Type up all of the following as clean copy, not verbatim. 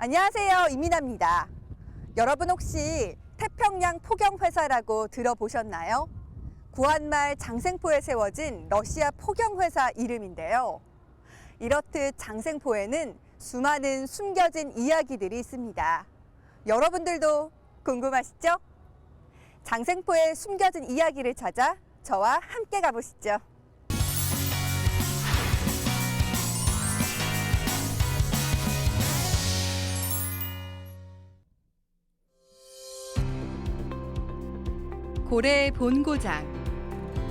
안녕하세요. 이민아입니다. 여러분 혹시 태평양 포경회사라고 들어보셨나요? 구한말 장생포에 세워진 러시아 포경회사 이름인데요. 이렇듯 장생포에는 수많은 숨겨진 이야기들이 있습니다. 여러분들도 궁금하시죠? 장생포의 숨겨진 이야기를 찾아 저와 함께 가보시죠. 고래의 본고장,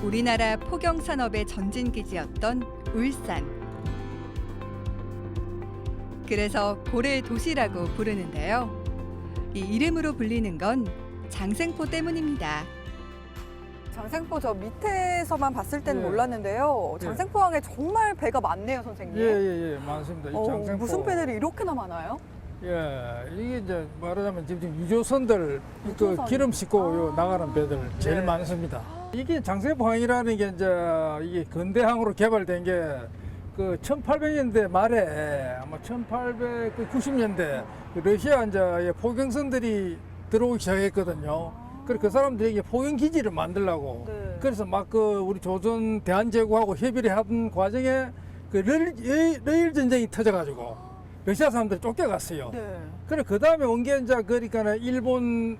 우리나라 포경산업의 전진기지였던 울산. 그래서 고래의 도시라고 부르는데요. 이 이름으로 불리는 건 장생포 때문입니다. 장생포 저 밑에서만 봤을 때는 예. 몰랐는데요. 예. 장생포항에 정말 배가 많네요, 선생님. 예, 많습니다. 이 장생포. 무슨 배들이 이렇게나 많아요? 예, 이게 이제 말하자면 지금 유조선들 그 유조선. 기름 싣고 요 나가는 배들 제일 네. 많습니다. 이게 장생포항이라는 게 이제 이게 근대항으로 개발된 게 그 1800년대 말에 아마 1890년대 러시아 이제 포경선들이 들어오기 시작했거든요. 그래서 그 사람들이 이게 포경 기지를 만들려고 네. 그래서 막 그 우리 조선 대한제국하고 협의를 하던 과정에 그 러일 전쟁이 터져가지고 러시아 사람들이 쫓겨갔어요. 네. 그래 그 다음에 온 게 이제 그러니까 일본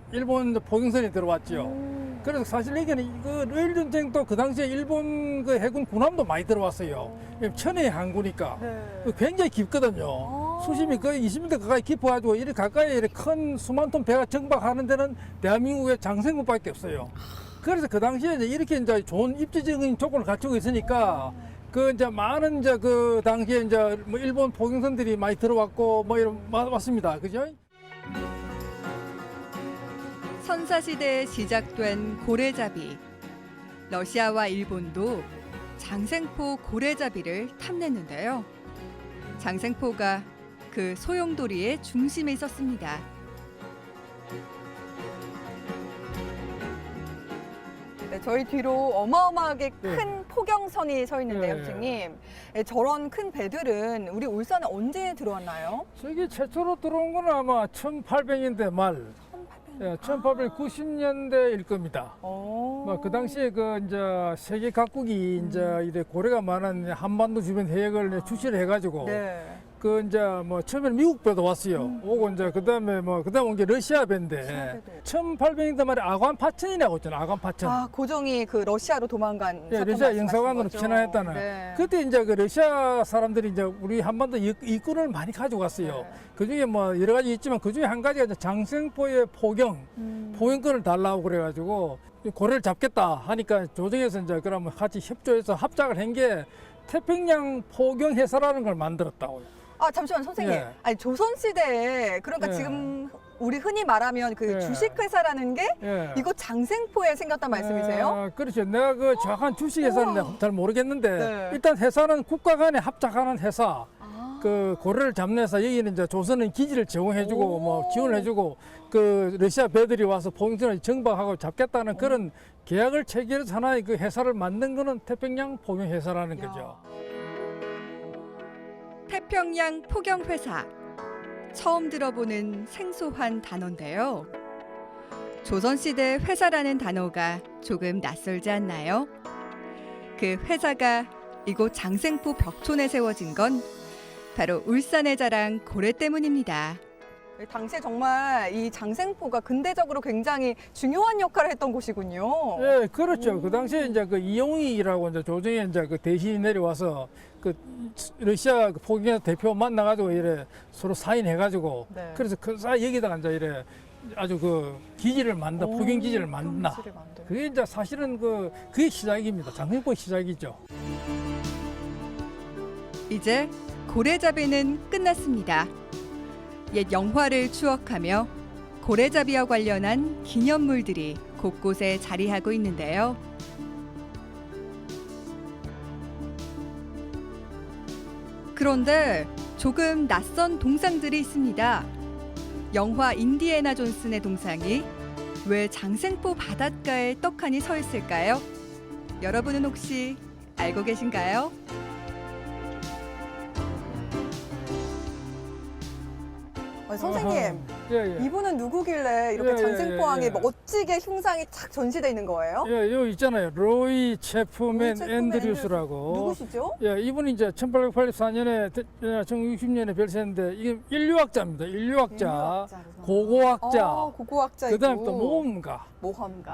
포경선이 들어왔죠. 그래서 사실 이게는 그 러일 전쟁도 그 당시에 일본 그 해군 군함도 많이 들어왔어요. 천의 항구니까 네. 굉장히 깊거든요. 수심이 거의 20m 가까이 깊어가지고 이렇게 가까이 이렇게 큰 수만 톤 배가 정박하는 데는 대한민국의 장생포밖에 없어요. 그래서 그 당시에 이렇게 이제 좋은 입지적인 조건을 갖추고 있으니까 그 이제 많은 이제 그 당시에 이제 뭐 일본 포경선들이 많이 들어왔고 뭐 이런 왔습니다. 그죠? 선사시대에 시작된 고래잡이. 러시아와 일본도 장생포 고래잡이를 탐냈는데요. 장생포가 그 소용돌이의 중심에 있었습니다. 네, 저희 뒤로 어마어마하게 큰 포경선이 서 있는데요, 네. 선생님. 네, 저런 큰 배들은 우리 울산에 언제 들어왔나요? 저기 최초로 들어온 건 아마 1800년대 말, 1890년대일 겁니다. 뭐 그 당시에 그 이제 세계 각국이 이제 이래 고래가 많은 한반도 주변 해역을 주시를 해가지고 네. 그 이제 뭐 처음에는 미국 배도 왔어요. 오고 이제 그다음에 온 게 러시아 배인데 1800년대 말에 아관 파천이라고 있잖아. 아관 파천. 아, 고종이 그 러시아로 도망간 예, 사건 러시아 말씀하시는 영사관으로 거죠? 피난했다는. 네. 그때 이제 그 러시아 사람들이 이제 우리 한반도 이권을 많이 가지고 갔어요. 네. 그 중에 뭐 여러 가지 있지만 그 중에 한 가지가 이제 장생포의 포경권을 달라고 그래가지고 고래를 잡겠다 하니까 조정에서 이제 그러면 같이 협조해서 합작을 한 게 태평양 포경회사라는 걸 만들었다고요. 아, 잠시만 선생님. 예. 아니 조선시대에 그러니까 예. 지금 우리 흔히 말하면 그 예. 주식회사라는 게 예. 이거 장생포에 생겼단 말씀이세요? 그렇죠. 내가 그 정확한 주식 회사는 우와. 내가 잘 모르겠는데 네. 일단 회사는 국가 간에 합작하는 회사. 아. 그 고래를 잡는 회사 여기는 이제 조선은 기지를 제공해주고 오. 뭐 지원해주고 그 러시아 배들이 와서 포경선을 정박하고 잡겠다는 그런 계약을 체결해서 하나의 그 회사를 만든 거는 태평양 포경회사라는 거죠. 태평양 포경회사. 처음 들어보는 생소한 단어인데요. 조선시대 회사라는 단어가 조금 낯설지 않나요? 그 회사가 이곳 장생포 벽촌에 세워진 건 바로 울산의 자랑 고래 때문입니다. 당시에 정말 이 장생포가 근대적으로 굉장히 중요한 역할을 했던 곳이군요. 예, 그렇죠. 그 당시에 이제 그 이용익이라고 이제 조정에 이제 그 대신이 내려와서 그 러시아 그 포경회사 대표 만나가지고 이래 서로 사인해가지고 네. 그래서 그 여기다가 이제 이래 아주 그 기지를 만든다, 포경 기지를 만든다. 포경지를 만들고. 그게 이제 사실은 그게 시작입니다. 장생포 시작이죠. 이제 고래잡이는 끝났습니다. 옛 영화를 추억하며 고래잡이와 관련한 기념물들이 곳곳에 자리하고 있는데요. 그런데 조금 낯선 동상들이 있습니다. 영화 인디애나 존슨의 동상이 왜 장생포 바닷가에 떡하니 서 있을까요? 여러분은 혹시 알고 계신가요? 아니, 선생님, 예, 예. 이분은 누구길래 이렇게 예, 예, 장생포항에 예. 멋지게 흉상이 착 전시돼 있는 거예요? 예, 여기 있잖아요. 로이 체프맨 체프맨 앤드류스라고. 누구시죠? 예, 이분이 이제 1884년에 1960년에 별세했는데 이게 인류학자입니다. 인류학자, 고고학자, 고고학자이고. 그다음에 또 모험가,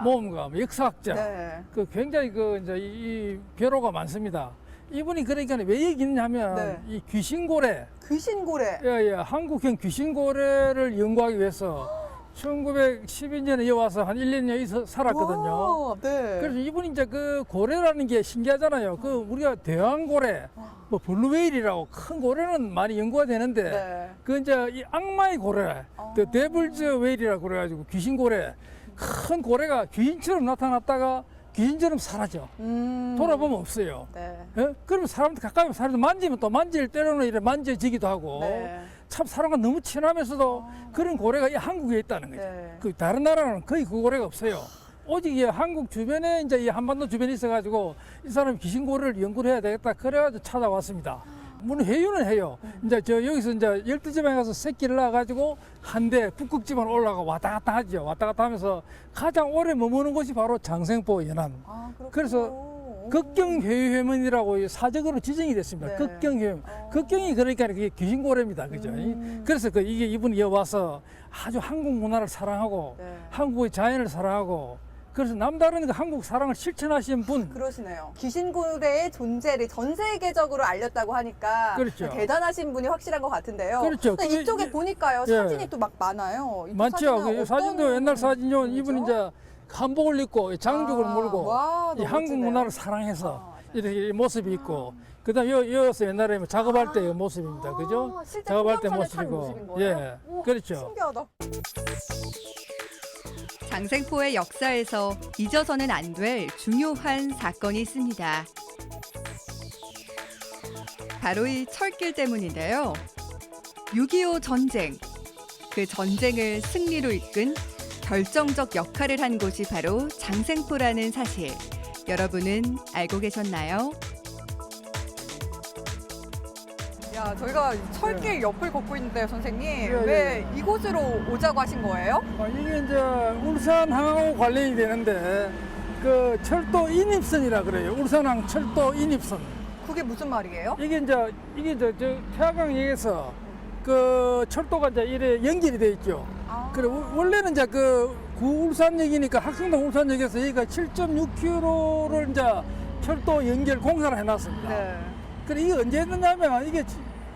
모험가. 역사학자. 네. 그 굉장히 그 이제 이 벼로가 많습니다. 이분이 그러니까 왜 얘기했냐면 네. 이 귀신고래, 귀신고래. 예, 예, 한국형 귀신고래를 연구하기 위해서 1912년에 여기 와서 한 1, 2년 있어 살았거든요. 와, 네. 그래서 이분이 이제 그 고래라는 게 신기하잖아요. 그 우리가 대왕고래, 뭐 블루웨일이라고 큰 고래는 많이 연구가 되는데 네. 그 이제 이 악마의 고래, 그 데블즈 웨일이라고 그래가지고 귀신고래, 큰 고래가 귀신처럼 나타났다가 귀신처럼 사라져. 돌아보면 없어요. 네. 예? 그러면 사람들 가까이 사람들 만지면 또 만질 때로는 이래 만져지기도 하고 네. 참 사람과 너무 친하면서도 그런 고래가 이 한국에 있다는 거죠. 네. 그 다른 나라는 거의 그 고래가 없어요. 오직 이 한국 주변에 이제 이 한반도 주변에 있어가지고 이 사람이 귀신고래를 연구를 해야 되겠다. 그래가지고 찾아왔습니다. 물론 해유는 해요. 이제 저 여기서 이제 열두지방에 가서 새끼를 낳아가지고 한대 북극지방 올라가 왔다 갔다 하죠. 왔다 갔다 하면서 가장 오래 머무는 곳이 바로 장생포 연안. 아, 그렇군요. 그래서 극경회유회문이라고 사적으로 지정이 됐습니다. 네. 극경회문. 극경이 그러니까 그게 귀신고래입니다. 그죠? 그래서 그 이게 이분이 여기 와서 아주 한국 문화를 사랑하고 네. 한국의 자연을 사랑하고 그래서 남다른 그 한국 사랑을 실천하신 분. 그러시네요. 귀신고래의 존재를 전 세계적으로 알렸다고 하니까 그렇죠. 대단하신 분이 확실한 것 같은데요. 그렇죠. 근데 그게 이쪽에 이- 보니까요. 예. 사진이 또 막 많아요. 이 많죠. 사진은 그 어떤 사진도 옛날 사진요. 분이죠? 이분이 이제 한복을 입고 장죽을 아, 물고 와, 이 너무 한국 멋지네요. 문화를 사랑해서 아, 이렇게 모습이 있고 그다음 여기서 옛날에 뭐 작업할 때의 모습입니다. 그죠? 실제 작업할 때 풍경선에 차는 모습인 모습이고 거예요? 예, 우와, 그렇죠. 신기하다. 장생포의 역사에서 잊어서는 안 될 중요한 사건이 있습니다. 바로 이 철길 때문인데요. 6.25 전쟁, 그 전쟁을 승리로 이끈 결정적 역할을 한 곳이 바로 장생포라는 사실, 여러분은 알고 계셨나요? 야, 저희가 철길 옆을 걷고 있는데요, 선생님. 예, 왜 이곳으로 오자고 하신 거예요? 이게 이제 울산항하고 관련이 되는데 그 철도 인입선이라 그래요. 울산항 철도 인입선. 그게 무슨 말이에요? 이게 이제 저 태화강역에서 그 철도가 이제 이래 연결이 돼 있죠. 아. 그래 원래는 이제 그 구울산역이니까 학생동 울산역에서 여기가 7.6km를 이제 철도 연결 공사를 해놨습니다. 네. 그래 이게 언제 했느냐면 이게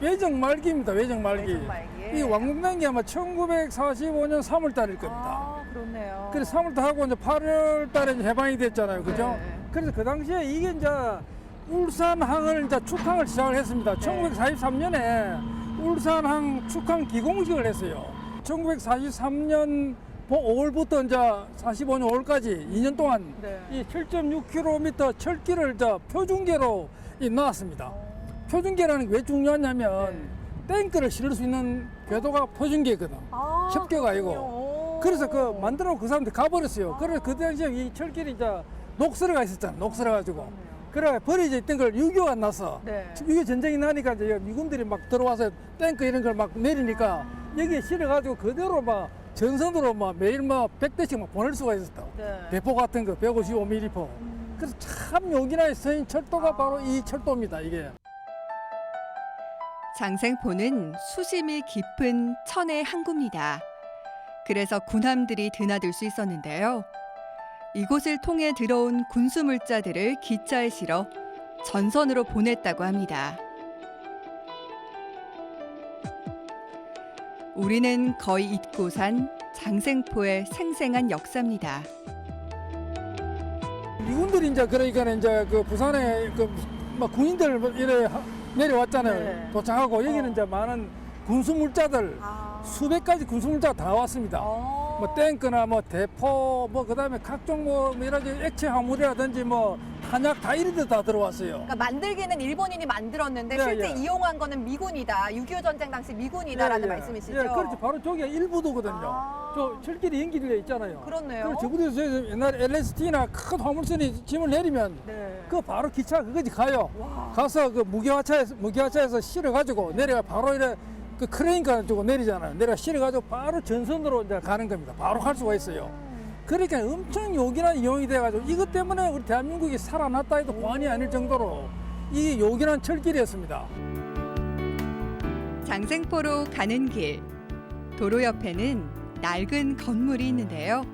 외정 말기입니다. 외정 말기. 외정 말기에. 이 완공된 게 아마 1945년 3월 달일 겁니다. 아, 그렇네요. 그래서 3월 달 하고 이제 8월 달에 이제 해방이 됐잖아요. 그죠? 네. 그래서 그 당시에 이게 이제 울산항을 이제 축항을 시작을 했습니다. 네. 1943년에 울산항 축항 기공식을 했어요. 1943년 5월부터 이제 45년 5월까지 2년 동안 네. 이 7.6km 철길을 이제 표준계로 놨습니다. 표준계라는 게 왜 중요하냐면 탱크를 실을 수 있는 궤도가 표준계거든. 아, 협계가 아니고. 그렇군요. 그래서 그 만들어 그 사람들 가버렸어요. 그래서 그 당시에 이 철길이 이제 녹슬어가 있었잖아. 녹슬어가지고. 그래 버려져 있던 걸 6.25가 나서 네. 6.25 전쟁이 나니까 이제 미군들이 막 들어와서 탱크 이런 걸 막 내리니까 여기에 실어가지고 그대로 막 전선으로 막 매일 막 100대씩 막 보낼 수가 있었다. 네. 대포 같은 거 155mm. 그래서 참 용기나게 서인 철도가 바로 이 철도입니다. 이게. 장생포는 수심이 깊은 천의 항구입니다. 그래서 군함들이 드나들 수 있었는데요. 이곳을 통해 들어온 군수물자들을 기차에 실어 전선으로 보냈다고 합니다. 우리는 거의 잊고 산 장생포의 생생한 역사입니다. 미군들이 이제 그러니까 이제 그 부산에 그 막 군인들 이래 내려왔잖아요. 네. 도착하고 여기는 이제 많은 군수물자들 아. 수백 가지 군수물자가 다 왔습니다. 뭐 탱크나 뭐 대포 뭐 그다음에 각종 뭐 여러 가지 액체 화물이라든지 뭐 탄약 다 이런 데 다 들어왔어요. 그러니까 만들기는 일본인이 만들었는데 네, 실제 예. 이용한 거는 미군이다. 6.25 전쟁 당시 미군이다라는 말씀이시죠? 예, 그렇죠. 바로 저기가 일부도거든요. 아. 저 철길이 연결되어 있잖아요. 그렇네요. 그래서 저부터 옛날 LST나 큰 화물선이 짐을 내리면 네. 그 바로 기차 그거지 가요. 와. 가서 그 무게화차에서 실어가지고 내려가 바로 이래 그 크레인 가지고 내리잖아요. 내려 실어가지고 바로 전선으로 이제 가는 겁니다. 바로 갈 수가 있어요. 그러니까 엄청 요긴한 이용이 돼가지고 이것 때문에 우리 대한민국이 살아났다 해도 과언이 아닐 정도로 이 요긴한 철길이었습니다. 장생포로 가는 길. 도로 옆에는 낡은 건물이 있는데요.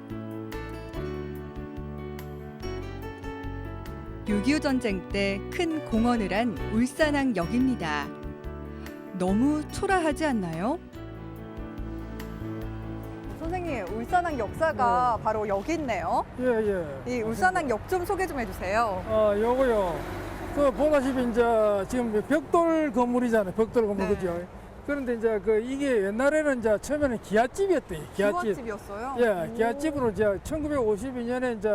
6.25 전쟁 때 큰 공헌을 한 울산항역입니다. 너무 초라하지 않나요? 선생님, 울산항 역사가 바로 여기 있네요. 예, 예. 이 울산항 역 좀 소개 좀 해주세요. 요거요. 그 보다시피 이제 지금 벽돌 건물이잖아요. 벽돌 건물 네. 그죠? 그런데 이제 그 이게 옛날에는 이제 처음에는 기아집이었대요. 기아집. 기와집이었어요? 예, 기아집으로 이제 1952년에 이제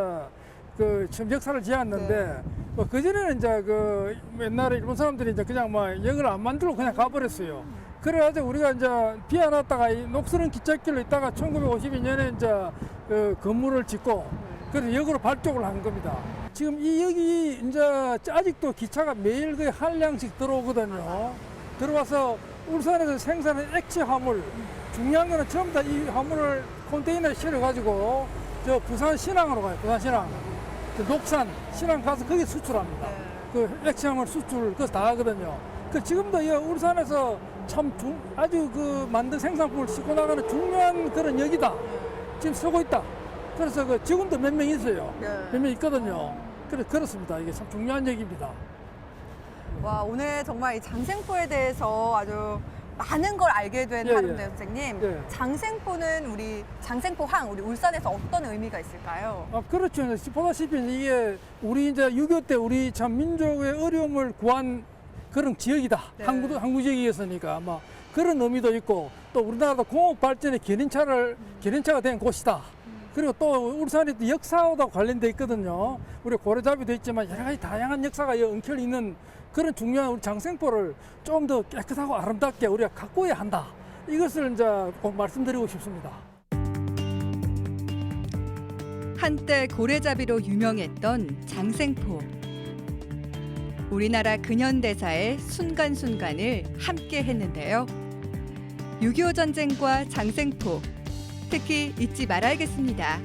그 처음 역사를 지었는데 네. 뭐 그전에는 이제 그 옛날에 일본 사람들이 이제 그냥 뭐 역을 안 만들고 그냥 가버렸어요. 그래가지고 우리가 이제 비안왔다가 이 녹슬은 기찻길로 있다가 1952년에 이제 그 건물을 짓고 그래서 역으로 발족을 한 겁니다. 지금 이 역이 이제 아직도 기차가 매일 거의 한 량씩 들어오거든요. 들어와서 울산에서 생산한 액체 화물 중요한 거는 전부 다 이 화물을 컨테이너에 실어가지고 저 부산 신항으로 가요. 부산 신항. 저 녹산 신항 가서 거기 수출합니다. 네. 그 액체 화물 수출 그거 다 하거든요. 그 지금도 이 울산에서 참 아주 그 만든 생산품을 싣고 나가는 중요한 그런 역이다. 지금 서고 있다. 그래서 그 직원도 몇 명 있어요. 네. 몇 명 있거든요. 그래 그렇습니다. 이게 참 중요한 역입니다. 와, 오늘 정말 이 장생포에 대해서 아주 많은 걸 알게 된 예, 하루인데요, 예. 선생님. 예. 장생포는 우리 장생포항, 우리 울산에서 어떤 의미가 있을까요? 그렇죠. 보다시피 이게 우리 이제 6.25 때 우리 참 민족의 어려움을 구한 그런 지역이다. 네. 항구 지역이었으니까 아마 그런 의미도 있고 또 우리나라도 공업 발전의 견인차가 된 곳이다. 그리고 또 울산이 또 역사하고 관련돼 있거든요. 우리 고려잡이도 있지만 여러 가지 다양한 역사가 엉켜 있는 그런 중요한 우리 장생포를 좀 더 깨끗하고 아름답게 우리가 가꿔야 한다. 이것을 이제 꼭 말씀드리고 싶습니다. 한때 고래잡이로 유명했던 장생포. 우리나라 근현대사의 순간순간을 함께 했는데요. 6.25 전쟁과 장생포, 특히 잊지 말아야겠습니다.